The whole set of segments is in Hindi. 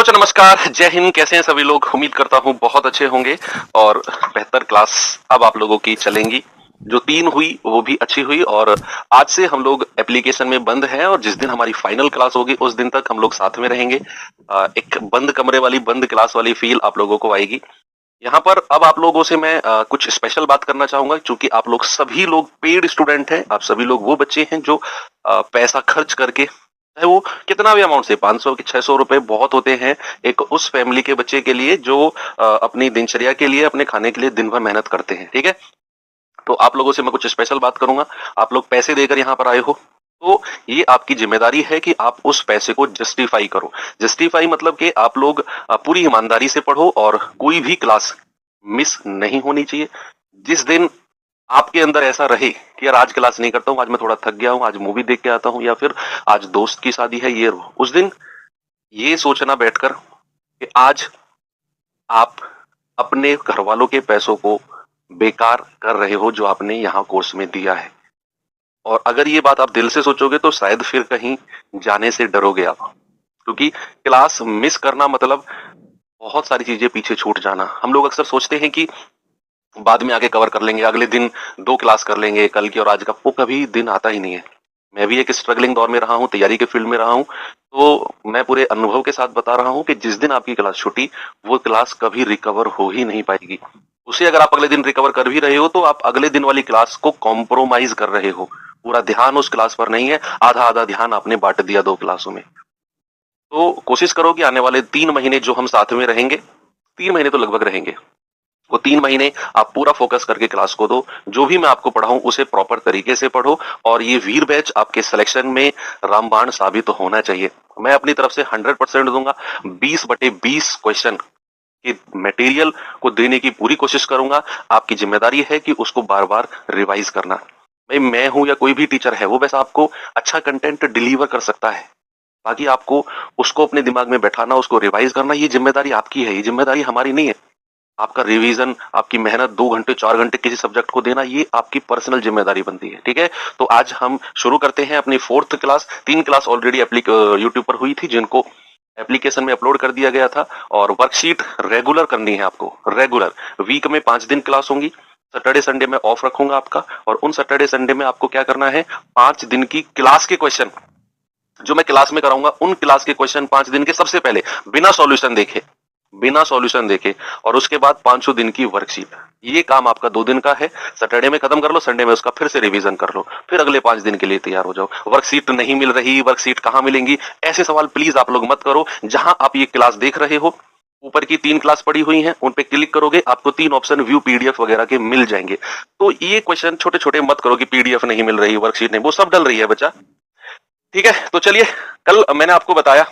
हेलो नमस्कार, जय हिंद। कैसे हैं सभी लोग? उम्मीद करता हूँ बहुत अच्छे होंगे और बेहतर क्लास अब आप लोगों की चलेंगी। जो 3 हुई वो भी अच्छी हुई और आज से हम लोग एप्लीकेशन में बंद हैं और जिस दिन हमारी फाइनल क्लास होगी उस दिन तक हम लोग साथ में रहेंगे। एक बंद कमरे वाली, बंद क्लास वाली फील आप लोगों को आएगी। यहाँ पर अब आप लोगों से मैं कुछ स्पेशल बात करना चाहूंगा, क्योंकि आप लोग सभी लोग पेड स्टूडेंट हैं। आप सभी लोग वो बच्चे हैं जो पैसा खर्च करके, चाहे वो कितना भी अमाउंट से, 500 के 600 रुपए बहुत होते हैं एक उस फैमिली के बच्चे के लिए जो अपनी दिनचर्या के लिए, अपने खाने के लिए दिन भर मेहनत करते हैं। ठीक है, तो आप लोगों से मैं कुछ स्पेशल बात करूंगा। आप लोग पैसे देकर यहाँ पर आए हो, तो ये आपकी जिम्मेदारी है कि आप उस पैसे को जस्टिफाई करो। जस्टिफाई मतलब कि आप लोग पूरी ईमानदारी से पढ़ो और कोई भी क्लास मिस नहीं होनी चाहिए। जिस दिन आपके अंदर ऐसा रहे कि यार आज क्लास नहीं करता हूँ, आज मैं थोड़ा थक गया हूँ, आज मूवी देख के आता हूँ, या फिर आज दोस्त की शादी है, ये उस दिन ये सोचना बैठकर कि आज आप अपने घर वालों के पैसों को बेकार कर रहे हो जो आपने यहाँ कोर्स में दिया है। और अगर ये बात आप दिल से सोचोगे तो शायद फिर कहीं जाने से डरोगे आप, क्योंकि क्लास मिस करना मतलब बहुत सारी चीजें पीछे छूट जाना। हम लोग अक्सर सोचते हैं कि बाद में आगे कवर कर लेंगे, अगले दिन 2 क्लास कर लेंगे, कल की और आज का। वो कभी दिन आता ही नहीं है। मैं भी एक स्ट्रगलिंग दौर में रहा हूँ, तैयारी के फील्ड में रहा हूँ, तो मैं पूरे अनुभव के साथ बता रहा हूँ कि जिस दिन आपकी क्लास छूटी वो क्लास कभी रिकवर हो ही नहीं पाएगी। उसे अगर आप अगले दिन रिकवर कर भी रहे हो तो आप अगले दिन वाली क्लास को कॉम्प्रोमाइज कर रहे हो। पूरा ध्यान उस क्लास पर नहीं है, आधा आधा ध्यान आपने बांट दिया 2 क्लासों में। तो कोशिश करो कि आने वाले 3 महीने जो हम साथ में रहेंगे, 3 महीने तो लगभग रहेंगे, वो 3 महीने आप पूरा फोकस करके क्लास को दो। जो भी मैं आपको पढ़ाऊं उसे प्रॉपर तरीके से पढ़ो और ये वीर बैच आपके सिलेक्शन में रामबाण साबित तो होना चाहिए। मैं अपनी तरफ से 100% दूंगा। 20/20 क्वेश्चन के मटेरियल को देने की पूरी कोशिश करूंगा। आपकी जिम्मेदारी है कि उसको बार बार रिवाइज करना। भाई मैं हूं या कोई भी टीचर है, वो बस आपको अच्छा कंटेंट डिलीवर कर सकता है, बाकी आपको उसको अपने दिमाग में बैठाना, उसको रिवाइज करना, ये जिम्मेदारी आपकी है, ये जिम्मेदारी हमारी नहीं है। आपका रिवीजन, आपकी मेहनत 2 घंटे 4 घंटे किसी सब्जेक्ट को देना, ये आपकी पर्सनल जिम्मेदारी बनती है। ठीक है, तो आज हम शुरू करते हैं अपनी 4th class. 3 class already YouTube पर हुई थी जिनको एप्लीकेशन में अपलोड कर दिया गया था, और वर्कशीट रेगुलर करनी है आपको। रेगुलर वीक में 5 दिन क्लास होंगी। सैटरडे संडे में ऑफ रखूंगा आपका, और उन सैटरडे संडे में आपको क्या करना है, 5 दिन की क्लास के क्वेश्चन जो मैं क्लास में कराऊंगा, उन क्लास के क्वेश्चन 5 दिन के सबसे पहले बिना सॉल्यूशन देखे, और उसके बाद 500 दिन की वर्कशीट। ये काम आपका 2 दिन का है। सैटरडे में खत्म कर लो, संडे में उसका फिर से रिवीजन कर लो, फिर अगले 5 दिन के लिए तैयार हो जाओ। वर्कशीट नहीं मिल रही, वर्कशीट कहां मिलेंगी, ऐसे सवाल प्लीज आप लोग मत करो। जहां आप ये क्लास देख रहे हो, ऊपर की 3 क्लास पड़ी हुई हैं, उन पे क्लिक करोगे, आपको 3 ऑप्शन व्यू पीडीएफ वगैरह के मिल जाएंगे। तो ये क्वेश्चन छोटे छोटे मत करो कि पीडीएफ नहीं मिल रही, वर्कशीट नहीं, वो सब डल रही है बच्चा। ठीक है, तो चलिए, कल मैंने आपको बताया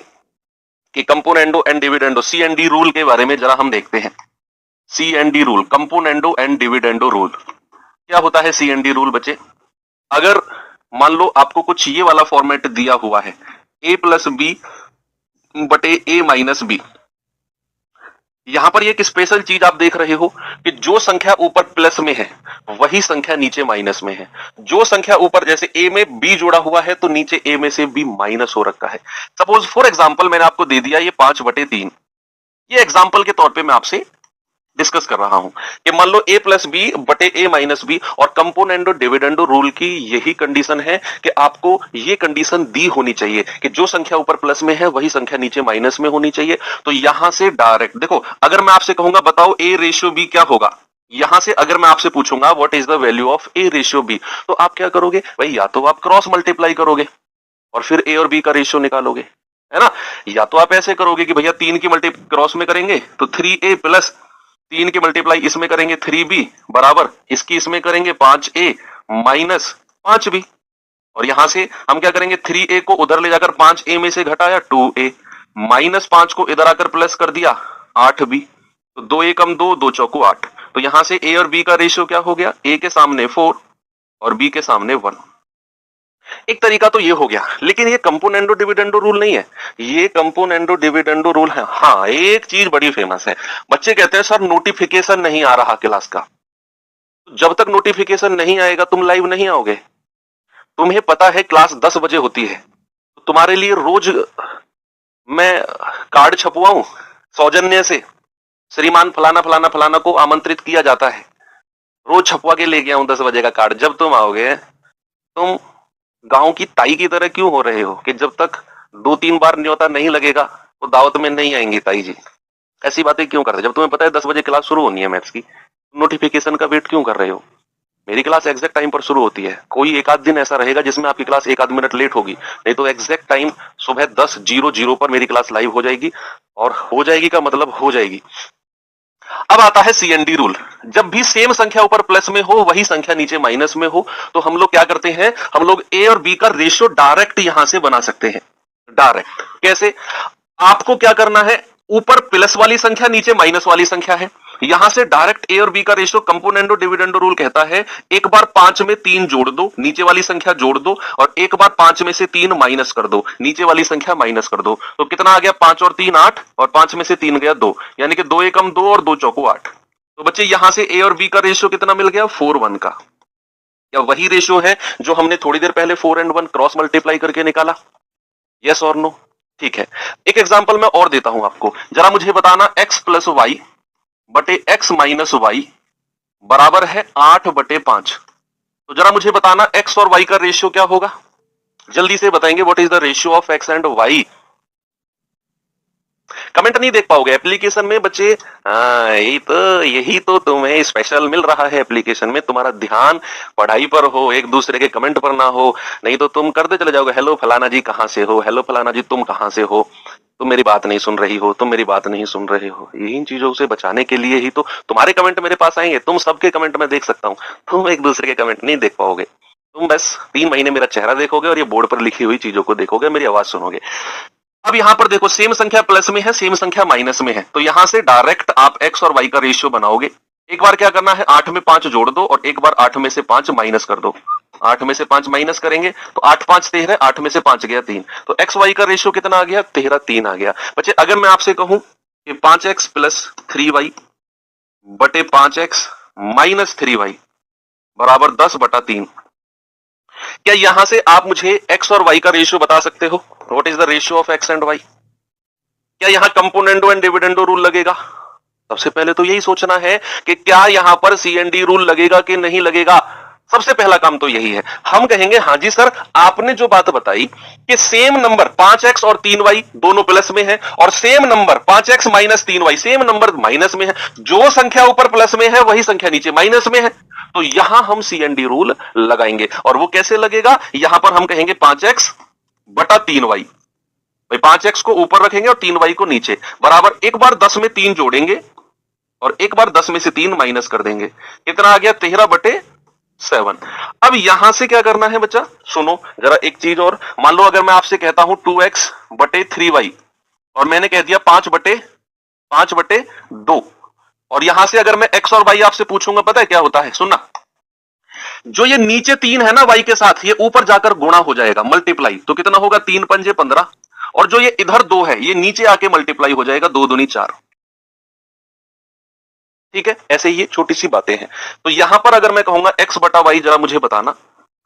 कि componendo and dividendo, C and D rule के बारे में जरा हम देखते हैं। C and D rule, componendo and dividendo rule. क्या होता है सी एंड डी रूल बच्चे? अगर मान लो आपको कुछ ये वाला फॉर्मेट दिया हुआ है, a प्लस बी बटे a माइनस बी। यहां पर एक स्पेशल चीज आप देख रहे हो कि जो संख्या ऊपर प्लस में है वही संख्या नीचे माइनस में है। जो संख्या ऊपर, जैसे a में b जोड़ा हुआ है तो नीचे a में से b माइनस हो रखा है। सपोज फॉर एग्जांपल मैंने आपको दे दिया ये 5/3। ये एग्जांपल के तौर पे मैं आपसे डिस्कस कर रहा हूं कि मान लो a प्लस बी बटे a माइनस बी, और कंपोनेंडो डिविडेंडो रूल की यही कंडीशन है कि आपको ये कंडीशन दी होनी चाहिए कि जो संख्या ऊपर प्लस में है वही संख्या नीचे माइनस में होनी चाहिए। तो यहां से डायरेक्ट देखो, अगर मैं आपसे कहूंगा बताओ a रेशियो b क्या होगा, यहां से अगर मैं आपसे पूछूंगा what is the value of a ratio b, तो आप क्या करोगे भाई, या तो आप क्रॉस मल्टीप्लाई करोगे और फिर a और b का रेशियो निकालोगे, है ना। या तो आप ऐसे करोगे कि भैया 3 की मल्टी क्रॉस में करेंगे तो 3a प्लस 3 की मल्टीप्लाई इसमें करेंगे 3b बराबर इसकी इसमें करेंगे 5a माइनस 5b। और यहां से हम क्या करेंगे, 3a को उधर ले जाकर 5a में से घटाया 2a, माइनस 5 को इधर आकर प्लस कर दिया 8b। तो 2a कम 2, 2 चौको 8। तो यहां से a और b का रेशियो क्या हो गया, a के सामने 4 और b के सामने 1। एक तरीका तो ये हो गया, लेकिन ये कंपोनेंडो डिविडेंडो रूल नहीं है, ये कंपोनेंडो डिविडेंडो रूल है। हाँ, एक चीज बड़ी फेमस है, बच्चे कहते हैं सर नोटिफिकेशन नहीं आ रहा क्लास का। जब तक नोटिफिकेशन नहीं आएगा तुम लाइव नहीं आओगे। तुम्हें पता है क्लास 10 बजे होती है, तो तुम्हारे लिए रोज मैं कार्ड छपवाऊं सौजन्य से, श्रीमान फलाना फलाना फलाना को आमंत्रित किया जाता है, रोज छपवा के लेके आऊं 10 बजे का कार्ड, जब तुम आओगे तुम गांव की ताई की तरह क्यों हो रहे हो कि जब तक 2-3 बार न्योता नहीं लगेगा तो दावत में नहीं आएंगी ताई जी। ऐसी बातें क्यों कर रहे हो? जब तुम्हें पता है 10 बजे क्लास शुरू होनी है मैथ्स की, नोटिफिकेशन का वेट क्यों कर रहे हो? मेरी क्लास एग्जैक्ट टाइम पर शुरू होती है, कोई एक आध दिन ऐसा रहेगा जिसमें आपकी क्लास एक आध मिनट लेट होगी, नहीं तो एग्जैक्ट टाइम सुबह 10:00 पर मेरी क्लास लाइव हो जाएगी। और हो जाएगी का मतलब हो जाएगी। अब आता है CND रूल। जब भी सेम संख्या ऊपर प्लस में हो, वही संख्या नीचे माइनस में हो, तो हम लोग क्या करते हैं, हम लोग A और B का रेशियो डायरेक्ट यहां से बना सकते हैं। डायरेक्ट कैसे? आपको क्या करना है, ऊपर प्लस वाली संख्या नीचे माइनस वाली संख्या है, यहां से डायरेक्ट A और B का रेशियो कंपोनेंडो डिविडेंडो रूल कहता है, एक बार 5 में 3 जोड़ दो, नीचे वाली संख्या जोड़ दो, और एक बार 5 में से 3 माइनस कर दो, नीचे वाली संख्या माइनस कर दो। तो कितना आ गया? 5 और 3 8, और 5 में से 3 गया 2, यानी कि 2 एकम 2 और 2 चौको 8। तो बच्चे यहां से A और B का रेशियो कितना मिल गया? 4:1 का। या वही रेशियो है जो हमने थोड़ी देर पहले 4 and 1 क्रॉस मल्टीप्लाई करके निकाला? यस और नो? ठीक है, एक एग्जांपल मैं और देता हूं आपको, जरा मुझे बताना x प्लस वाई बटे x माइनस वाई बराबर है 8/5। तो जरा मुझे बताना x और y का रेशियो क्या होगा? जल्दी से बताएंगे, what is the ratio of x and y? Comment नहीं देख पाओगे एप्लीकेशन में बच्चे। हाँ, यही तो तुम्हें स्पेशल मिल रहा है एप्लीकेशन में, तुम्हारा ध्यान पढ़ाई पर हो, एक दूसरे के कमेंट पर ना हो, नहीं तो तुम करते चले जाओगे, हेलो फलाना जी कहां से हो, हेलो फलाना जी तुम कहां से हो, तुम मेरी बात नहीं सुन रही हो, तुम मेरी बात नहीं सुन रहे हो। इन चीजों से बचाने के लिए ही तो तुम्हारे कमेंट मेरे पास आएंगे, तुम सबके कमेंट में देख सकता हूं, तुम एक दूसरे के कमेंट नहीं देख पाओगे। तुम बस 3 महीने मेरा चेहरा देखोगे और ये बोर्ड पर लिखी हुई चीजों को देखोगे, मेरी आवाज सुनोगे। अब यहां पर देखो, सेम संख्या प्लस में है, सेम संख्या माइनस में है, तो यहां से डायरेक्ट आप x और y का रेशियो बनाओगे। एक बार क्या करना है, 8 में 5 जोड़ दो, और एक बार 8 में से 5 माइनस कर दो। 8 में से 5 माइनस करेंगे तो 8 5 13, 8 में से 5 गया 3, तो x y का रेशियो कितना आ गया? 13 3 आ गया। बच्चे अगर मैं आपसे कहूं कि 5x प्लस 3y बटे 5x माइनस 3y बराबर 10/3, क्या यहां से आप मुझे x और y का रेशियो बता सकते हो? What is the ratio of x and y? क्या यहां कंपोनेंडो एंड डिविडेंडो रूल लगेगा? सबसे पहले तो यही सोचना है कि क्या यहां पर CND रूल लगेगा कि नहीं लगेगा। सबसे पहला काम तो यही है। हम कहेंगे हाँ जी सर, आपने जो बात बताई कि सेम नंबर 5x और 3y दोनों प्लस में है, और same number 5x minus 3y same number minus में है, जो संख्या ऊपर प्लस में है वही संख्या नीचे माइनस में है, तो यहां हम CND रूल लगाएंगे। और वो कैसे लगेगा? यहां पर हम कहेंगे 5x बटा 3y, भाई 5x को ऊपर रखेंगे और 3y को नीचे, बराबर एक बार 10 में 3 जोड़ेंगे और एक बार 10 में से 3 माइनस कर देंगे। कितना आ गया? 13/7। अब यहां से क्या करना है बच्चा? सुनो जरा एक चीज और, मान लो अगर मैं आपसे कहता हूं 2x बटे 3y, और मैंने कह दिया 5/2, और यहां से अगर मैं x और y आपसे पूछूंगा, पता है क्या होता है? सुनना, जो ये नीचे 3 है ना y के साथ, ये ऊपर जाकर गुणा हो जाएगा, मल्टीप्लाई, तो कितना होगा? 3 पंजे 15, और जो ये इधर 2 है ये नीचे आके मल्टीप्लाई हो जाएगा, 2 दूनी 4। ठीक है, ऐसे ये छोटी सी बातें हैं। तो यहां पर अगर मैं कहूंगा x बटा वाई, जरा मुझे बताना,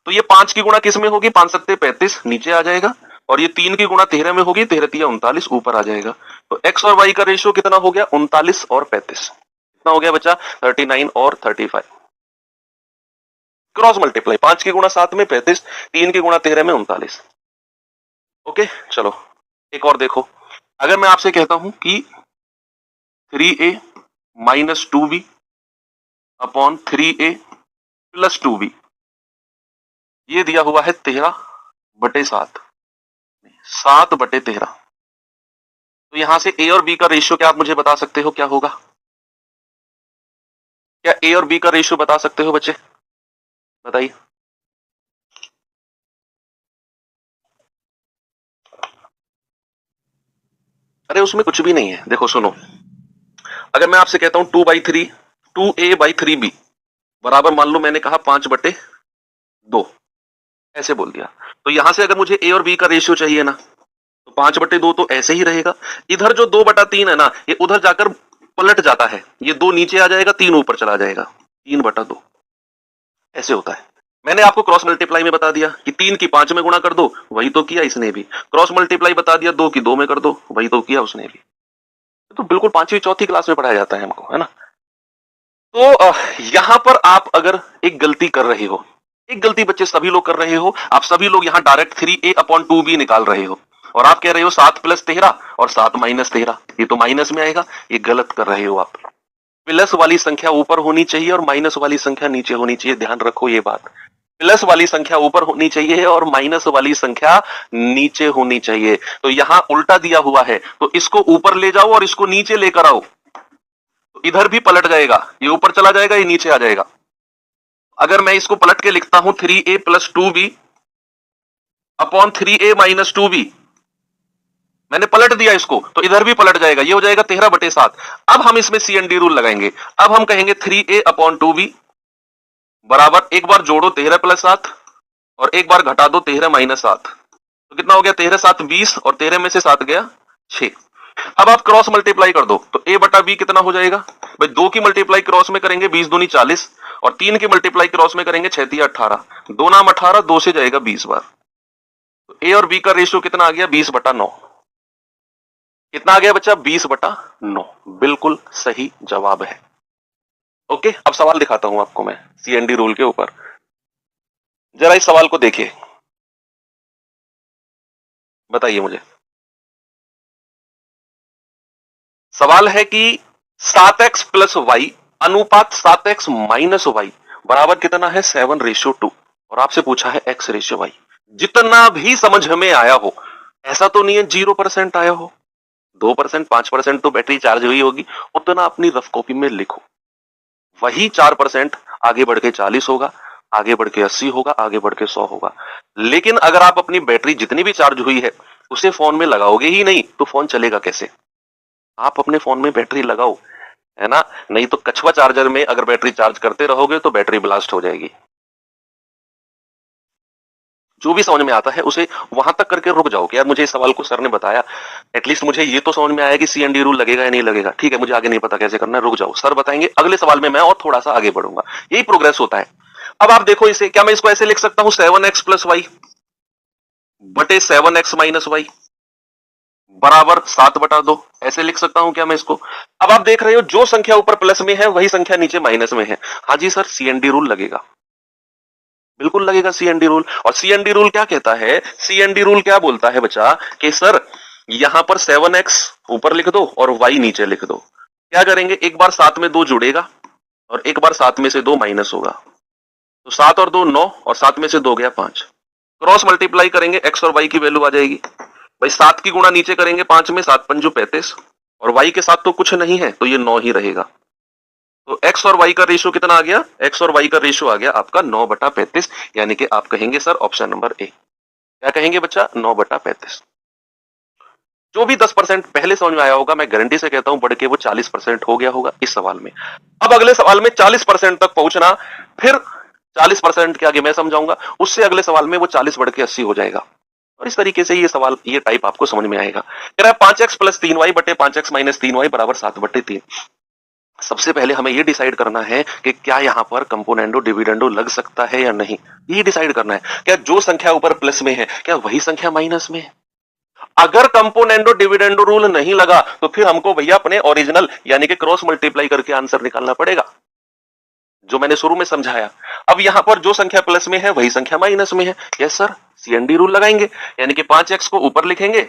तो ये 5 की गुणा किस में होगी? 5 सत्ते 35 नीचे आ जाएगा, और ये 3 की गुणा 13 में होगी, 13 तिया 39 ऊपर आ जाएगा। तो x और y का रेशियो कितना हो गया? 39 और 35। कितना हो गया बच्चा? 39 और 35। क्रॉस मल्टीप्लाई, 5 की गुणा 7 में 35, 3 की गुणा 13 में 39। ओके चलो एक और देखो, अगर मैं आपसे कहता हूं कि 3a minus 2b upon 3a plus 2b, ये दिया हुआ है 13/7, 7/13। तो यहां से a और b का रेशियो क्या आप मुझे बता सकते हो क्या होगा? क्या a और b का रेशियो बता सकते हो बच्चे? बताइए। अरे उसमें कुछ भी नहीं है, देखो सुनो, अगर मैं आपसे कहता हूं 2/3 2a/3b बराबर, मान लो मैंने कहा 5/2, ऐसे बोल दिया, तो यहां से अगर मुझे a और b का रेशियो चाहिए ना, तो 5/2 तो ऐसे ही रहेगा, इधर जो 2/3 है ना, ये उधर जाकर पलट जाता है, ये 2 नीचे आ जाएगा, 3 ऊपर चला जाएगा, 3/2, ऐसे होता है। मैंने आपको क्रॉस मल्टीप्लाई में बता दिया कि 3 की 5 में गुणा कर दो, वही तो किया इसने भी। क्रॉस मल्टीप्लाई बता दिया 2 की 2 में कर दो, वही तो किया उसने भी। तो बिल्कुल 5वीं चौथी क्लास में पढ़ाया जाता है हमको, है ना। तो यहां पर आप अगर एक गलती कर रहे हो, एक गलती बच्चे सभी लोग कर रहे हो, आप सभी लोग यहां डायरेक्ट 3a/2b निकाल रहे हो और आप कह रहे हो 7 + 13 और 7 - 13, ये तो माइनस में आएगा। ये गलत कर रहे हो आप। प्लस वाली संख्या ऊपर होनी चाहिए और माइनस वाली संख्या नीचे होनी चाहिए, ध्यान रखो ये बात। प्लस वाली संख्या ऊपर होनी चाहिए और माइनस वाली संख्या नीचे होनी चाहिए। तो यहां उल्टा दिया हुआ है, तो इसको ऊपर ले जाओ और इसको नीचे लेकर आओ, तो इधर भी पलट जाएगा, ये ऊपर चला जाएगा, ये नीचे आ जाएगा। अगर मैं इसको पलट के लिखता हूं 3a + 2b upon 3a - 2b, मैंने पलट दिया इसको, तो इधर भी पलट जाएगा, ये हो जाएगा 13/7। अब हम इसमें CND रूल लगाएंगे। अब हम कहेंगे 3a/2b बराबर, एक बार जोड़ो 13 + 7 और एक बार घटा दो 13 - 7, तो कितना हो गया, 13 7 20 और 13 में से 7 गया 6। अब आप क्रॉस मल्टीप्लाई कर दो, तो a/b कितना हो जाएगा भाई, 2 की मल्टीप्लाई क्रॉस में करेंगे 20 दूनी 40 और 3 की मल्टीप्लाई क्रॉस में करेंगे 6 × 18, 2 नाम 18, 2 से जाएगा 20 बार। तो a और b का रेशियो कितना आ गया, 20/9। कितना आ गया बच्चा, 20/9। बिल्कुल सही जवाब है। ओके, अब सवाल दिखाता हूं आपको मैं CND रूल के ऊपर। जरा इस सवाल को देखिए, बताइए मुझे। सवाल है कि 7x + y अनुपात 7x - y बराबर कितना है, 7:2 और आपसे पूछा है x/y। जितना भी समझ में आया हो, ऐसा तो नहीं है 0% आया हो, 2% 5% तो बैटरी चार्ज हुई होगी, उतना अपनी रफ कॉपी में लिखो। वही 4% आगे बढ़ के 40 होगा, आगे बढ़ के 80 होगा, आगे बढ़ के 100 होगा। लेकिन अगर आप अपनी बैटरी जितनी भी चार्ज हुई है उसे फोन में लगाओगे ही नहीं, तो फोन चलेगा कैसे। आप अपने फोन में बैटरी लगाओ, है ना, नहीं तो कछुआ चार्जर में अगर बैटरी चार्ज करते रहोगे तो बैटरी ब्लास्ट हो जाएगी। जो भी समझ में आता है उसे वहां तक करके रुक जाओ कि यार मुझे इस सवाल को सर ने बताया, एटलीस्ट मुझे ये तो समझ में आया कि CND रूल लगेगा या नहीं लगेगा। ठीक है, मुझे आगे नहीं पता कैसे करना है, रुक जाओ, सर बताएंगे, अगले सवाल में मैं और थोड़ा सा आगे बढ़ूंगा। यही प्रोग्रेस होता है। अब आप देखो इसे, क्या मैं इसको ऐसे लिख सकता हूं 7x + y बटे 7x - y बराबर 7/2, ऐसे लिख सकता हूं क्या मैं इसको। अब आप देख रहे हो जो संख्या ऊपर प्लस में है वही संख्या नीचे माइनस में है। हाँ जी सर, CND रूल लगेगा, बिल्कुल लगेगा CND रूल। और CND रूल क्या कहता है, CND रूल क्या बोलता है बच्चा कि सर यहां पर 7x ऊपर लिख दो और y नीचे लिख दो। क्या करेंगे, एक बार 7 में 2 जुड़ेगा और एक बार 7 में से 2 माइनस होगा, तो 7 और 2 9 और 7 में से 2 गया 5। क्रॉस मल्टीप्लाई करेंगे, x और y की वैल्यू आ जाएगी भाई। 7 की गुणा नीचे करेंगे 5 में, 7 पंजू 35 और y के साथ तो कुछ नहीं है, तो ये 9 ही रहेगा। तो x और y का रेशियो कितना आ गया, x और y का रेशियो आ गया आपका 9/35, यानी कि आप कहेंगे सर ऑप्शन नंबर ए। क्या कहेंगे बच्चा, 9/35। जो भी 10% पहले समझ में आया होगा, मैं गारंटी से कहता हूं बढ़ के वो 40% हो गया होगा इस सवाल में। अब अगले सवाल में 40% तक पहुंचना, फिर 40% के आगे मैं समझाऊंगा, उससे अगले सवाल में वो 40 बढ़ के 80 हो जाएगा। और इस तरीके से ये सवाल, ये टाइप आपको समझ में आएगा। कह रहा है 5x + 3y बटे 5x - 3y बराबर 7/3। सबसे पहले हमें ये डिसाइड करना है कि क्या यहां पर कंपोनेंडो डिविडेंडो लग सकता है या नहीं, ये डिसाइड करना है। क्या जो संख्या ऊपर प्लस में है क्या वही संख्या माइनस में है। अगर कंपोनेंडो डिविडेंडो रूल नहीं लगा तो फिर हमको भैया अपने ओरिजिनल यानी कि क्रॉस मल्टीप्लाई करके आंसर निकालना पड़ेगा, जो मैंने शुरू में समझाया। अब यहां पर जो संख्या प्लस में है वही संख्या माइनस में है। यस सर, CND रूल लगाएंगे, यानी कि 5x को ऊपर लिखेंगे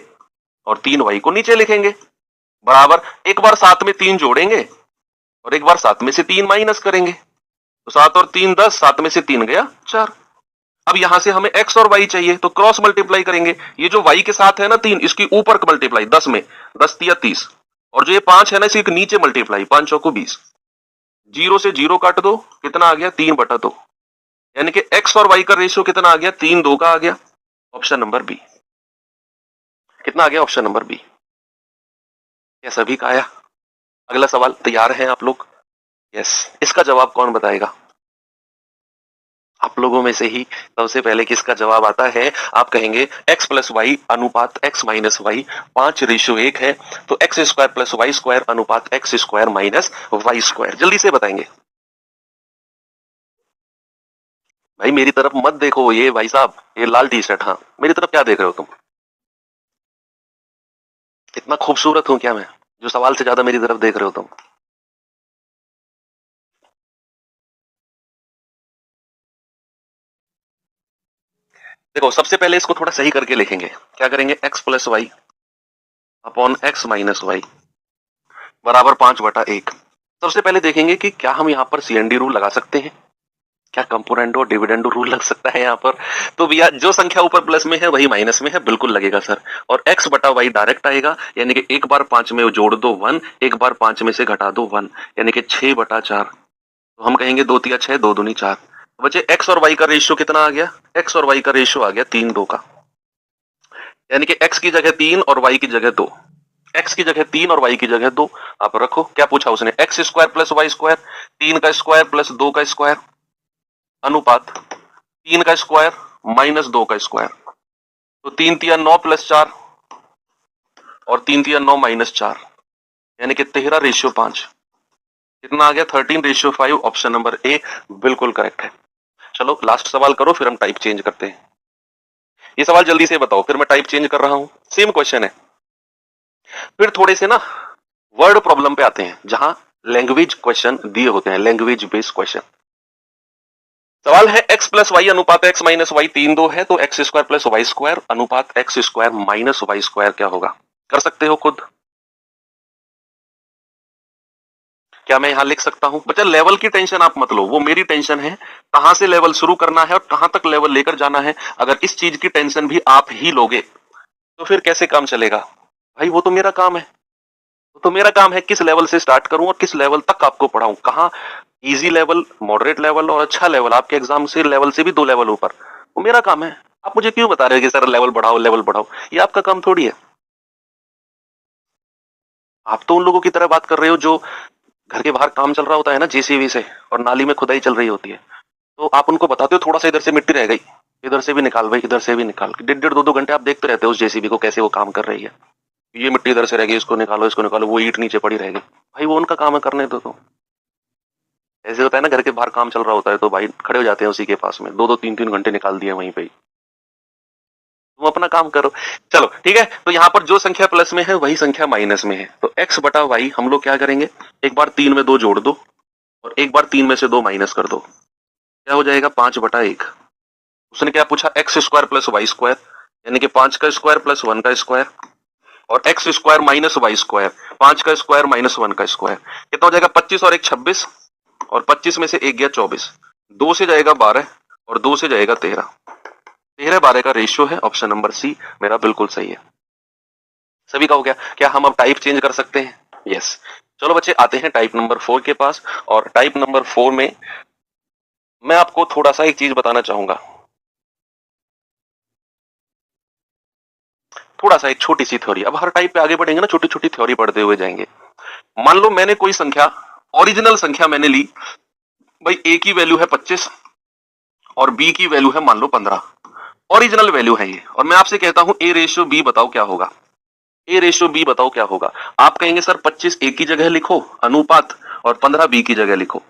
और 3y को नीचे लिखेंगे बराबर, एक बार 7 में 3 जोड़ेंगे और एक बार 7 में से 3 माइनस करेंगे, तो 7 और 3 10, 7 में से 3 गया 4। अब यहां से हमें x और y चाहिए, तो क्रॉस मल्टीप्लाई करेंगे। ये जो y के साथ है ना 3, इसकी ऊपर मल्टीप्लाई 10 में, 10 × 30, और जो ये 5 है ना इसके नीचे मल्टीप्लाई, 5 चौको 20। 0 से 0 काट दो, कितना आ गया, 3/2, यानी कि x और y का रेशियो कितना आ गया, 3 2 का आ गया। Option number B. कितना आ गया, ऑप्शन नंबर बी। क्या सभी का आया। अगला सवाल, तैयार हैं आप लोग। यस, इसका जवाब कौन बताएगा। आप लोगों में से ही सबसे पहले किसका जवाब आता है, आप कहेंगे x + y अनुपात x - y 5:1 है, तो x² + y² अनुपात x² - y²। जल्दी से बताएंगे। भाई मेरी तरफ मत देखो, ये भाई साहब ये लाल टी शर्ट, हाँ मेरी तरफ क्या देख रहे हो तुम? इतना खूबसूरत हूं क्या मैं जो सवाल से ज्यादा मेरी तरफ देख रहे हो तुम? देखो सबसे पहले इसको थोड़ा सही करके लिखेंगे। क्या करेंगे? X plus Y upon X minus Y बराबर 5/1। सबसे पहले देखेंगे कि क्या हम यहाँ पर सीएनडी रूल लगा सकते हैं, क्या कंपोनेंडो डिविडेंडो रूल लग सकता है यहाँ पर? तो भैया जो संख्या ऊपर प्लस में है वही माइनस में है, बिल्कुल लगेगा सर। और x बटा वाई डायरेक्ट आएगा, यानी कि एक बार 5 में जोड़ दो 1, एक बार 5 में से घटा दो 1, यानी कि 6/4। तो हम कहेंगे 2 तिया 6, 2 दूनी 4। बचे x और y का रेशियो कितना आ गया? x और y का रेशियो आ गया 3:2 का, यानी कि x की जगह 3 और y की जगह 2। x की जगह 3 और y की जगह 2 आप रखो। क्या पूछा उसने? X square plus Y square, 3 का स्क्वायर प्लस 2 का स्क्वायर अनुपात 3 का स्क्वायर माइनस 2 का स्क्वायर। तो 3 तिया 9 प्लस 4 और 3 तिया 9 माइनस 4, यानी कि 13:5। कितना आ गया? 13:5। ऑप्शन नंबर ए बिल्कुल करेक्ट है। चलो लास्ट सवाल करो, फिर हम टाइप चेंज करते हैं। ये सवाल जल्दी से बताओ, फिर मैं टाइप चेंज कर रहा हूं। सेम क्वेश्चन है। फिर थोड़े से ना वर्ड प्रॉब्लम पे आते हैं, जहां लैंग्वेज क्वेश्चन दिए होते हैं, लैंग्वेज बेस्ड क्वेश्चन। सवाल है x प्लस वाई अनुपात x माइनस वाई 3:2 है, तो x square plus Y square अनुपात x square minus Y square क्या होगा? कर सकते हो खुद? क्या मैं यहां लिख सकता हूं? बच्चा लेवल की टेंशन आप मत लो, वो मेरी टेंशन है। कहां से लेवल शुरू करना है और कहां तक लेवल लेकर जाना है। अगर इस चीज की टेंशन भी आप ही लोगे तो फिर कैसे काम चलेगा? भाई वो तो मेरा काम है, वो तो मेरा काम है किस लेवल से स्टार्ट करूं और किस लेवल तक आपको पढ़ाऊं। कहां इजी लेवल, मॉडरेट लेवल और अच्छा लेवल, आपके एग्जाम से लेवल से भी 2 लेवल ऊपर, वो मेरा काम है। आप मुझे क्यों बता रहे हो कि सर लेवल बढ़ाओ लेवल बढ़ाओ? ये आपका काम थोड़ी है। आप तो उन लोगों की तरह बात कर रहे हो जो घर के बाहर काम चल रहा होता है ना जेसीबी से, और नाली में खुदाई चल रही होती है, तो आप उनको बताते हो थोड़ा सा इधर से मिट्टी रह गई, इधर से भी निकाल भाई, इधर से भी निकाल। 1.5-2 घंटे आप देखते रहते हो उस जेसीबी को कैसे वो काम कर रही है। ये मिट्टी इधर से रह गई, इसको निकालो इसको निकालो, वो ईंट नीचे पड़ी रह गई। भाई वो उनका काम है, करने दो। तो ऐसे होता है ना, घर के बाहर काम चल रहा होता है तो भाई खड़े हो जाते हैं उसी के पास में, 2-3 घंटे निकाल दिए वहीं पे। तुम अपना काम करो। चलो ठीक है, तो यहाँ पर जो संख्या प्लस में है वही संख्या माइनस में है, तो x बटा वाई हम लोग क्या करेंगे? एक बार 3 में 2 जोड़ दो और एक बार 3 में से 2 माइनस कर दो। क्या हो जाएगा? 5/1। उसने क्या पूछा? X square plus Y square, यानी कि 5 का स्क्वायर प्लस 1 का स्क्वायर, और X square minus Y square, 5 का स्क्वायर माइनस 1 का स्क्वायर। कितना हो जाएगा? 25 और 1 26, और 25 में से 1 गया 24, 2 से जाएगा 12 और 2 से जाएगा 13। 13-12 का रेशियो है। ऑप्शन नंबर सी मेरा बिल्कुल सही है। सभी का हो गया? क्या हम अब टाइप चेंज कर सकते हैं? यस। चलो बच्चे आते हैं टाइप नंबर 4 के पास, और टाइप नंबर 4 में मैं आपको थोड़ा सा एक चीज बताना चाहूंगा। थोड़ा सा एक छोटी सी थ्योरी। अब हर टाइप पे आगे बढ़ेंगे ना, छोटी छोटी थ्योरी पढ़ते हुए जाएंगे। मान लो मैंने कोई संख्या, ओरिजिनल संख्या मैंने ली, भाई ए की वैल्यू है 25 और बी की वैल्यू है मान लो 15। ओरिजिनल वैल्यू है ये, और मैं आपसे कहता हूं ए रेशियो बी बताओ क्या होगा? ए रेशियो बी बताओ क्या होगा? आप कहेंगे सर 25 ए की जगह लिखो अनुपात और 15 बी की जगह लिखो।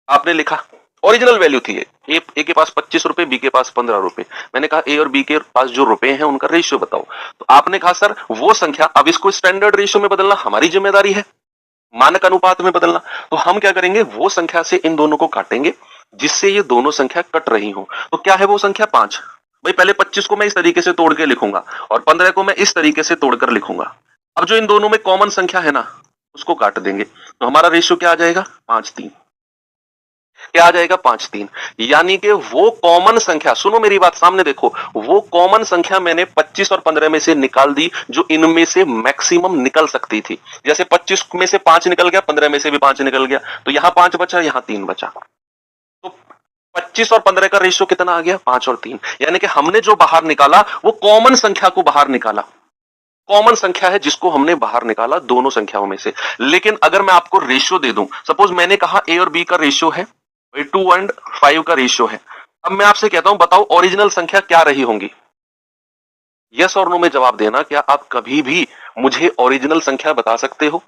आपने लिखा, ओरिजिनल वैल्यू थी ये, ए के पास 25 रुपए, बी के पास 15 रुपए। मैंने कहा ए और बी के पास जो रुपए हैं उनका रेशियो बताओ। तो आपने कहा सर वो संख्या, अब इसको स्टैंडर्ड रेशियो में बदलना हमारी जिम्मेदारी है, मानक अनुपात में बदलना। तो हम क्या करेंगे? वो संख्या से इन दोनों को काटेंगे जिससे ये दोनों संख्या कट रही हो। तो क्या है वो संख्या? 5। भाई पहले 25 को मैं इस तरीके से तोड़ के लिखूंगा और 15 को मैं इस तरीके से तोड़कर लिखूंगा। अब जो इन दोनों में कॉमन संख्या है ना, उसको काट देंगे, तो हमारा रेशियो क्या आ जाएगा? 5:3। क्या आ जाएगा? 5:3। यानी कि वो कॉमन संख्या, सुनो मेरी बात सामने देखो, वो कॉमन संख्या मैंने 25 और 15 में से निकाल दी जो इनमें से मैक्सिमम निकल सकती थी। जैसे 25 में से 5 निकल गया, 15 में से भी 5 निकल गया, तो यहां 5 बचा, यहां 3 बचा। तो 25 और 15 का रेशियो कितना आ गया? 5 और 3। यानी कि हमने जो बाहर निकाला वो कॉमन संख्या को बाहर निकाला, कॉमन संख्या है जिसको हमने बाहर निकाला दोनों संख्याओं में से। लेकिन अगर मैं आपको रेशियो दे दूं, सपोज मैंने कहा ए और बी का रेशियो है 2:5 का रेशियो है, अब मैं आपसे कहता हूं बताओ ओरिजिनल संख्या क्या रही होंगी? यस और नो में जवाब देना। क्या आप कभी भी मुझे ओरिजिनल संख्या बता सकते हो?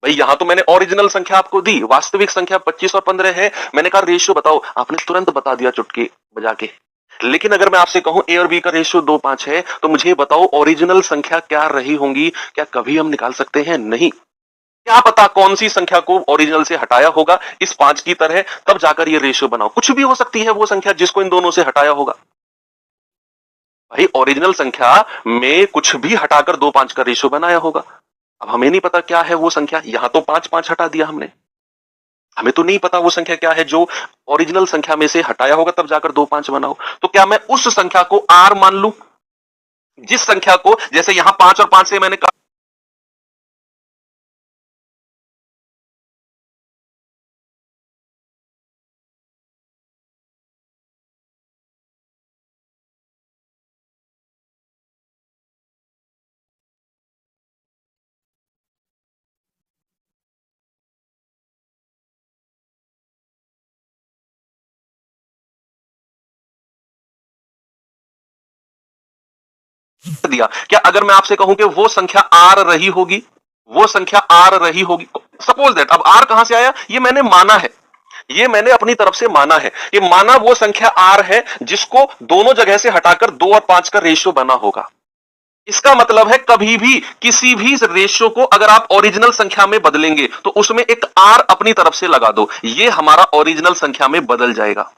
भाई यहां तो मैंने ओरिजिनल संख्या आपको दी, वास्तविक संख्या 25 और 15 है, मैंने कहा रेशियो बताओ, आपने तुरंत बता दिया चुटकी बजा के। लेकिन अगर मैं आपसे कहूं ए और बी का रेशियो 2:5 है, तो मुझे बताओ ओरिजिनल संख्या क्या रही होंगी? क्या कभी हम निकाल सकते हैं? नहीं। क्या पता कौन सी संख्या को ओरिजिनल से हटाया होगा इस 5 की तरह, तब जाकर ये रेशियो बनाओ। कुछ भी हो सकती है वो संख्या जिसको इन दोनों से हटाया होगा। भाई ओरिजिनल संख्या में कुछ भी हटाकर 2:5 का रेशियो बनाया होगा। अब हमें नहीं पता क्या है वो संख्या, यहां तो 5:5 हटा दिया हमने, हमें तो नहीं पता वो संख्या क्या है जो ओरिजिनल संख्या में से हटाया होगा तब जाकर 2:5 बनाओ। तो क्या मैं उस संख्या को आर मान लूं, जिस संख्या को, जैसे यहां 5 और 5 से मैंने दिया, क्या अगर मैं आपसे कहूं कि वो संख्या आर रही होगी, वो संख्या आर रही होगी, सपोज दैट, अब आर कहां से आया? ये मैंने माना है, ये मैंने अपनी तरफ से माना है, ये माना वो संख्या आर है जिसको दोनों जगह से हटाकर 2 और 5 का रेशियो बना होगा। इसका मतलब है कभी भी किसी भी रेशियो को अगर आप ओरिजिनल संख्या में बदलेंगे तो उसमें एक आर अपनी तरफ से लगा दो, ये हमारा ओरिजिनल संख्या में बदल जाएगा।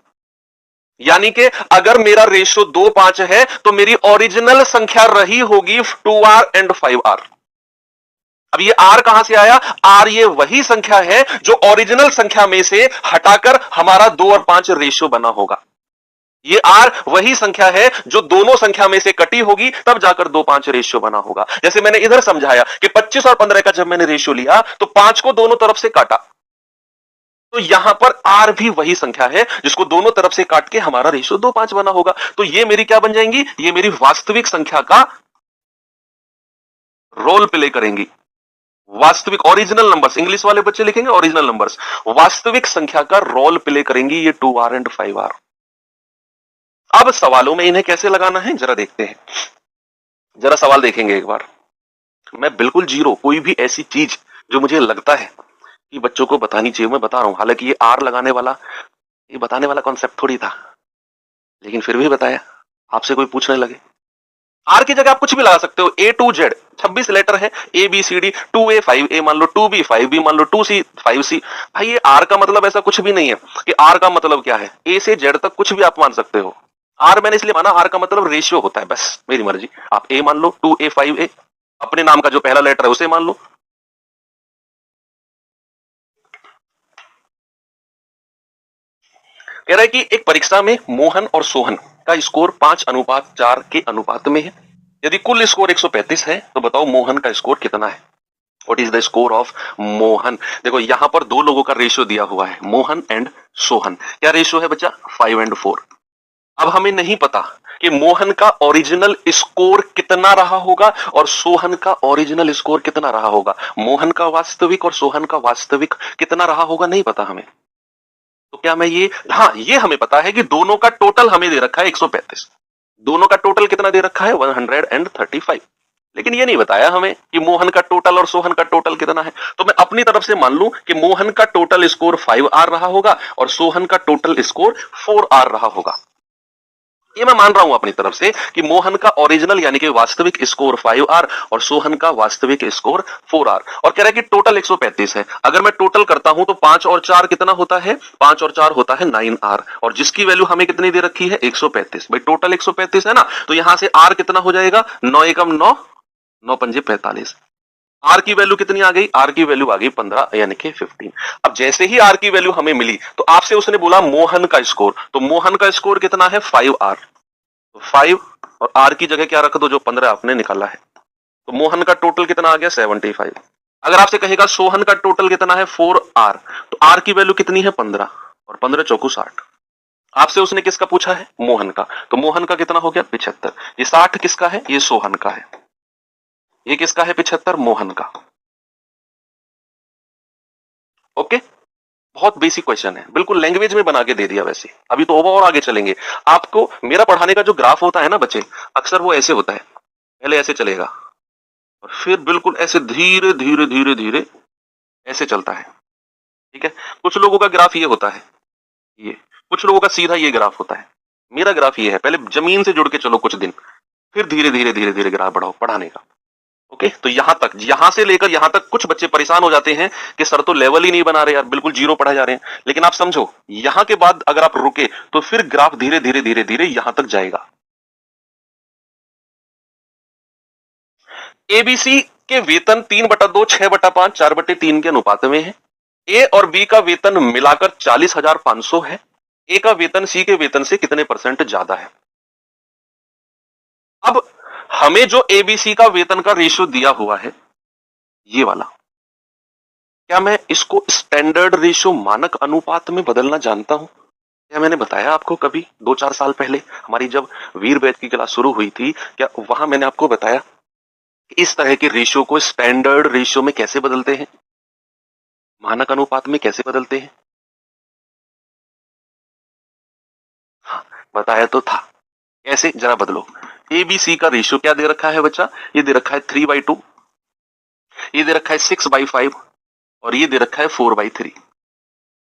यानी कि अगर मेरा रेशियो 2:5 है तो मेरी ओरिजिनल संख्या रही होगी 2r एंड 5r। अब ये r कहां से आया? r ये वही संख्या है जो ओरिजिनल संख्या में से हटाकर हमारा 2 और 5 रेशियो बना होगा। ये r वही संख्या है जो दोनों संख्या में से कटी होगी तब जाकर 2:5 रेशियो बना होगा। जैसे मैंने इधर समझाया कि 25 और 15 का जब मैंने रेशियो लिया तो 5 को दोनों तरफ से काटा, तो यहां पर r भी वही संख्या है जिसको दोनों तरफ से काट के हमारा रेशियो 2:5 बना होगा। तो ये मेरी क्या बन जाएंगी? ये मेरी वास्तविक संख्या का रोल प्ले करेंगी। वास्तविक ओरिजिनल नंबर्स, इंग्लिश वाले बच्चे लिखेंगे ओरिजिनल नंबर्स, वास्तविक संख्या का रोल प्ले करेंगी ये 2r एंड 5r। अब सवालों में इन्हें कैसे लगाना है जरा देखते हैं, जरा सवाल देखेंगे एक बार। मैं बिल्कुल जीरो, कोई भी ऐसी चीज जो मुझे लगता है कि बच्चों को बतानी चाहिए मैं बता रहा हूं। हालांकि ये आर लगाने वाला, ये बताने वाला कॉन्सेप्ट थोड़ी था, लेकिन फिर भी बताया, आपसे कोई पूछने लगे। आर की जगह आप कुछ भी लगा सकते हो, ए टू जेड 26 लेटर है, A B C D, 2A 5A मान लो, 2B 5B मान लो, 2C 5C। भाई ये आर का मतलब ऐसा कुछ भी नहीं है कि आर का मतलब क्या है, ए से जेड तक कुछ भी आप मान सकते हो। आर मैंने इसलिए माना, आर का मतलब रेशियो होता है, बस मेरी मर्जी। आप ए मान लो, 2A 5A, अपने नाम का जो पहला लेटर है उसे मान लो। कह रहा है कि एक परीक्षा में मोहन और सोहन का स्कोर 5:4 के अनुपात में है। यदि कुल स्कोर 135 है तो बताओ मोहन का स्कोर कितना है? What is the score of Mohan? देखो यहां पर दो लोगों का रेशियो दिया हुआ है, मोहन एंड सोहन। क्या रेशियो है बच्चा? 5 एंड 4। अब हमें नहीं पता कि मोहन का ओरिजिनल स्कोर कितना रहा होगा और सोहन का ओरिजिनल स्कोर कितना रहा होगा। मोहन का वास्तविक और सोहन का वास्तविक कितना रहा होगा नहीं पता हमें। तो क्या मैं ये, हाँ ये हमें पता है कि दोनों का टोटल हमें दे रखा है 135, दोनों का टोटल कितना दे रखा है 135, लेकिन ये नहीं बताया हमें कि मोहन का टोटल और सोहन का टोटल कितना है। तो मैं अपनी तरफ से मान लूं कि मोहन का टोटल स्कोर 5R रहा होगा और सोहन का टोटल स्कोर 4R रहा होगा। ये मैं मान रहा हूं अपनी तरफ से कि मोहन का ओरिजिनल यानी कि वास्तविक स्कोर 5R और सोहन का वास्तविक स्कोर 4R। और कह रहा है कि टोटल 135 है। अगर मैं टोटल करता हूं तो 5 और 4 कितना होता है? 5 और 4 होता है 9R, और जिसकी वैल्यू हमें कितनी दे रखी है? 135। भाई टोटल 135 है ना, तो यहां से R कितना हो जाएगा? 9 एकम 9, 9 पंजे 45। आर की वैल्यू कितनी आ गई? आर की वैल्यू आ गई 15 यानी कि 15। अब जैसे ही आर की वैल्यू हमें मिली तो आपसे उसने बोला मोहन का स्कोर, तो मोहन का स्कोर कितना है? 5R। तो 5 और आर की जगह क्या रख दो? जो 15 आपने निकाला है। तो मोहन का टोटल कितना आ गया? 75। अगर आपसे कहेगा सोहन का टोटल कितना है? 4R, तो आर की वैल्यू कितनी है? 15, और 15 चौकू 60। आपसे उसने किसका पूछा है? मोहन का। तो मोहन का कितना हो गया? 75। ये 60 किसका है? ये सोहन का है। ये किसका है? 75 मोहन का। ओके, बहुत बेसिक क्वेश्चन है, बिल्कुल लैंग्वेज में बना के दे दिया। वैसे अभी तो और आगे चलेंगे। आपको मेरा पढ़ाने का जो ग्राफ होता है ना बच्चे, अक्सर वो ऐसे होता है, पहले ऐसे चलेगा और फिर बिल्कुल ऐसे धीरे धीरे धीरे धीरे ऐसे चलता है, ठीक है। कुछ लोगों का ग्राफ ये होता है, ये कुछ लोगों का सीधा ये ग्राफ होता है। मेरा ग्राफ ये है, पहले जमीन से जुड़ के चलो कुछ दिन, फिर धीरे धीरे धीरे धीरे ग्राफ बढ़ाओ पढ़ाने का। ओके, तो यहां तक, यहां से लेकर यहां तक कुछ बच्चे परेशान हो जाते हैं कि सर तो लेवल ही नहीं बना रहे यार, बिल्कुल जीरो पढ़ा जा रहे हैं। लेकिन आप समझो, यहां के बाद अगर आप रुके तो फिर ग्राफ धीरे धीरे धीरे धीरे यहां तक जाएगा। एबीसी के वेतन 3/2, 6/5, 4/3 के अनुपात में है। ए और बी का वेतन मिलाकर 40,500 है। ए का वेतन सी के वेतन से कितने परसेंट ज्यादा है। अब हमें जो एबीसी का वेतन का रेशियो दिया हुआ है, ये वाला, क्या मैं इसको स्टैंडर्ड रेशियो मानक अनुपात में बदलना जानता हूं? क्या मैंने बताया आपको कभी 2-4 साल पहले हमारी जब वीर बैच की क्लास शुरू हुई थी, क्या वहां मैंने आपको बताया कि इस तरह के रेशियो को स्टैंडर्ड रेशियो में कैसे बदलते हैं, मानक अनुपात में कैसे बदलते हैं? हाँ, बताया तो था। कैसे, जरा बदलो। एबीसी का रेशियो क्या दे रखा है बच्चा? ये दे रखा है 3/2, ये दे रखा है 6/5 और ये दे रखा है 4/3।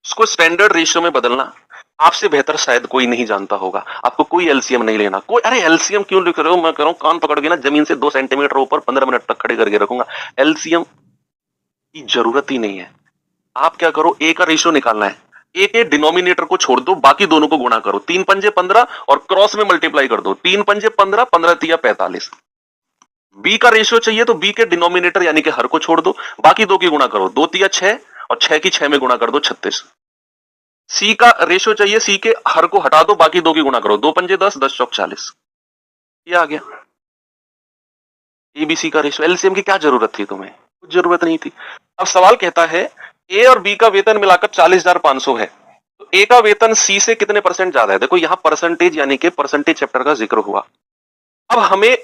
इसको स्टैंडर्ड रेशियो में बदलना आपसे बेहतर शायद कोई नहीं जानता होगा। आपको कोई एलसीएम नहीं लेना। कोई, अरे एलसीएम क्यों लिख रहे हो? मैं कह रहा हूं कान पकड़ के ना जमीन से 2 सेंटीमीटर ऊपर 15 मिनट तक खड़े करके रखूंगा। एलसीएम की जरूरत ही नहीं है। आप क्या करो, ए का रेशियो निकालना है, ए के डिनोमिनेटर को छोड़ दो, बाकी दोनों को गुणा करो। 3 पंजे 15 और क्रॉस में मल्टीप्लाई कर दो। 3 पंजे 15, 15 तिया 45। बी का रेशियो चाहिए तो बी के डिनोमिनेटर यानी कि हर को छोड़ दो, बाकी दो की गुणा करो। 2 तिया 6 और 6 की 6 में गुणा कर दो 36। सी का रेशियो चाहिए, सी के हर को हटा दो, बाकी दो की गुणा करो। 2 पंजे 10, 10 चौक 40। ये आ गया एबीसी का रेशियो। एलसीएम की क्या जरूरत थी तुम्हें? कुछ जरूरत नहीं थी। अब सवाल कहता है ए और बी का वेतन मिलाकर 40,500 है, तो ए का वेतन सी से कितने परसेंट ज्यादा है? देखो यहां परसेंटेज यानी कि परसेंटेज चैप्टर का जिक्र हुआ। अब हमें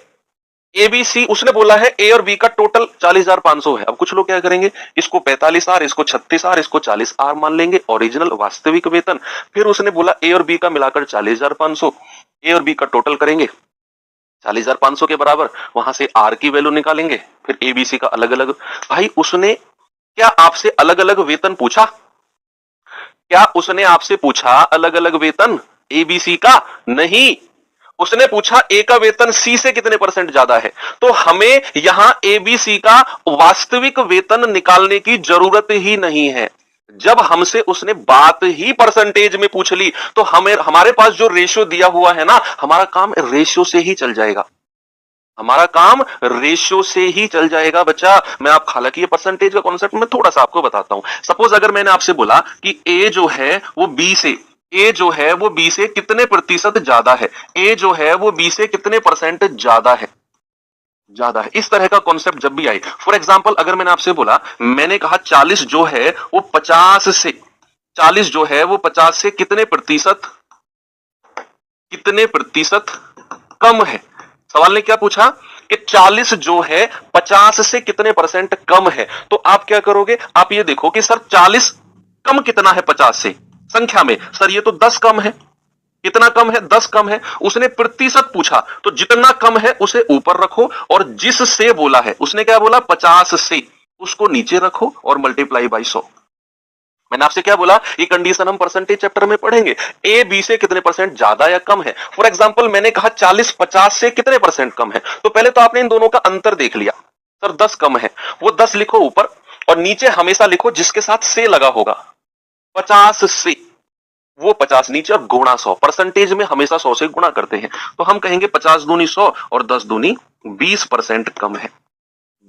एबीसी, उसने बोला है ए और बी का टोटल 40,500 है। अब कुछ लोग क्या करेंगे, इसको 45R, इसको 36R, इसको 40R मान लेंगे, ओरिजिनल वास्तविक वेतन। फिर उसने बोला ए और बी का मिलाकर 40,500, ए और बी का टोटल करेंगे 40,500 के बराबर, वहां से आर की वैल्यू निकालेंगे, फिर एबीसी का अलग अलग। भाई उसने क्या आपसे अलग अलग वेतन पूछा? क्या उसने आपसे पूछा अलग अलग वेतन एबीसी का? नहीं, उसने पूछा ए का वेतन सी से कितने परसेंट ज्यादा है। तो हमें यहां एबीसी का वास्तविक वेतन निकालने की जरूरत ही नहीं है। जब हमसे उसने बात ही परसेंटेज में पूछ ली, तो हमें, हमारे पास जो रेशियो दिया हुआ है ना, हमारा काम रेशियो से ही चल जाएगा। हमारा काम रेशियो से ही चल जाएगा बच्चा। मैं आप, हालांकि ये परसेंटेज का कॉन्सेप्ट मैं थोड़ा सा आपको बताता हूं। सपोज अगर मैंने आपसे बोला कि ए जो है वो बी से, ए जो है वो बी से कितने प्रतिशत ज्यादा है, ए जो है वो बी से कितने परसेंट ज्यादा है, ज्यादा है, इस तरह का कॉन्सेप्ट जब भी आए। फॉर एग्जाम्पल अगर मैंने आपसे बोला, मैंने कहा 40 जो है वो 50 से, 40 जो है वो 50 से कितने प्रतिशत, कितने प्रतिशत कम है। सवाल ने क्या पूछा कि 40 जो है 50 से कितने परसेंट कम है। तो आप क्या करोगे, आप ये देखो कि सर 40 कम कितना है 50 से संख्या में? सर ये तो 10 कम है। कितना कम है? 10 कम है। उसने प्रतिशत पूछा, तो जितना कम है उसे ऊपर रखो, और जिससे बोला है, उसने क्या बोला 50 से, उसको नीचे रखो और मल्टीप्लाई बाई 100। मैंने आपसे क्या बोला, ये कंडीशन हम परसेंटेज चैप्टर में पढ़ेंगे। ए बी से कितने परसेंट ज्यादा या कम है। फॉर एग्जांपल मैंने कहा 40 50 से कितने परसेंट कम है, तो पहले तो आपने इन दोनों का अंतर देख लिया। सर 10 कम है, वो 10 लिखो ऊपर, और नीचे हमेशा लिखो जिसके साथ से लगा होगा। 50 से वो 50 नीचे, और गुणा 100। परसेंटेज में हमेशा 100 से गुणा करते हैं, तो हम कहेंगे 50 दूनी 100 और 10 दूनी 20% कम है।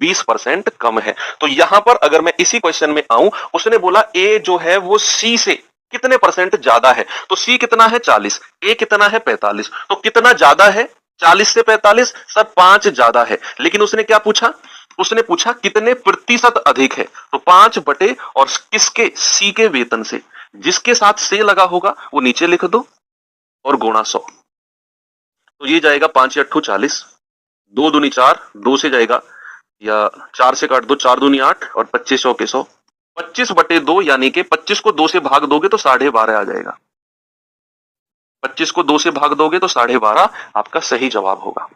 20% कम है। तो यहां पर अगर मैं इसी क्वेश्चन में आऊं, उसने बोला ए जो है वो सी से कितने परसेंट ज्यादा है, तो सी कितना है 40, ए कितना है 45, तो कितना ज्यादा है 40 से 45? सर 5 ज्यादा है। लेकिन उसने क्या पूछा, उसने पूछा कितने प्रतिशत अधिक है, तो 5 बटे और किसके, सी के वेतन से, जिसके साथ से लगा होगा वो नीचे लिख दो और गुणा 100। तो ये जाएगा 5 8 40, 2 दूनी 4, 2 से जाएगा, या 4 से काट दो, 4 दूनी 8 और 25 के 100, 25 बटे 2, यानी कि 25 को 2 से भाग दोगे तो 12.5 आ जाएगा। 25 को 2 से भाग दोगे तो 12.5 आपका सही जवाब होगा।